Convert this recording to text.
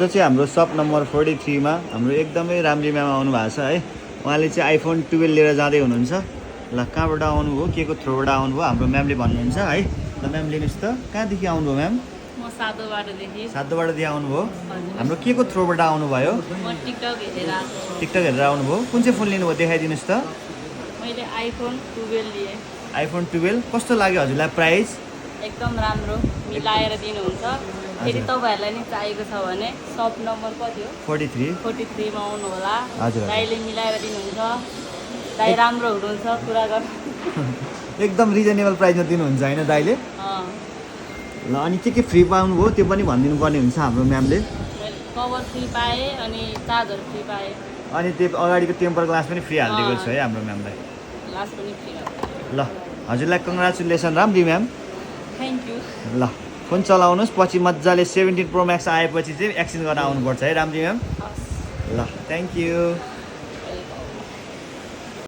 जो चाहिँ हाम्रो सप नम्बर 43 मा हाम्रो एकदमै रामजी म्याम आउनु भएको छ है। उहाँले चाहिँ आइफोन 12 लिएर जाँदै हुनुहुन्छ। ल कहाँबाट आउनुभयो, के को थ्रुबाट आउनुभयो हाम्रो म्यामले भन्नुहुन्छ है। ल म्याम लिनुहोस् त, कहाँदेखि आउनुभयो म्याम? म सातोबाटदेखि। सातोबाटदेखि आउनुभयो। हाम्रो के को थ्रुबाट आउनुभयो? म टिकटक हेरेर आएको। टिकटक हेरेर आउनुभयो। कुन चाहिँ फोन लिनुभयो देखाइदिनुहोस् त। मैले आइफोन 12 लिएँ। आइफोन 12 कस्तो लाग्यो हजुरलाई प्राइस? एकदम राम्रो मिलाएर दिनुहुन्छ। यदि तपाईँहरूलाई नि चाहिएको छ भने सप नम्बर कति हो? 43 मा आउनु होला। हजुर। दाइले मिलाएर दिनुहुन्छ। दाइ राम्रो हुनुहुन्छ कुरा गर्नु। एकदम रिजनेबल प्राइसमा दिनुहुन्छ हैन दाइले? ल अनि के फ्री पाउनुभयो त्यो पनि भनिदिनु पर्ने हुन्छ हाम्रो म्यामले। मैले कभर फ्री पाएँ अनि चार्जर फ्री पाएँ। अनि त्यो अगाडिको टेम्पर ग्लास पनि फ्री हालिदिएको छ है हाम्रो म्यामलाई। ग्लास पनि फ्री हो। ल हजुरलाई congratulation Ramji ma'am. Thank you. ल फोन चलाउनुहोस्, पछि मजाले 17 प्रो म्याक्स आएपछि चाहिँ एक्सचेन्ज गर्न आउनुपर्छ है रामजी म्याम। हस्। ल थ्याङ्क यू।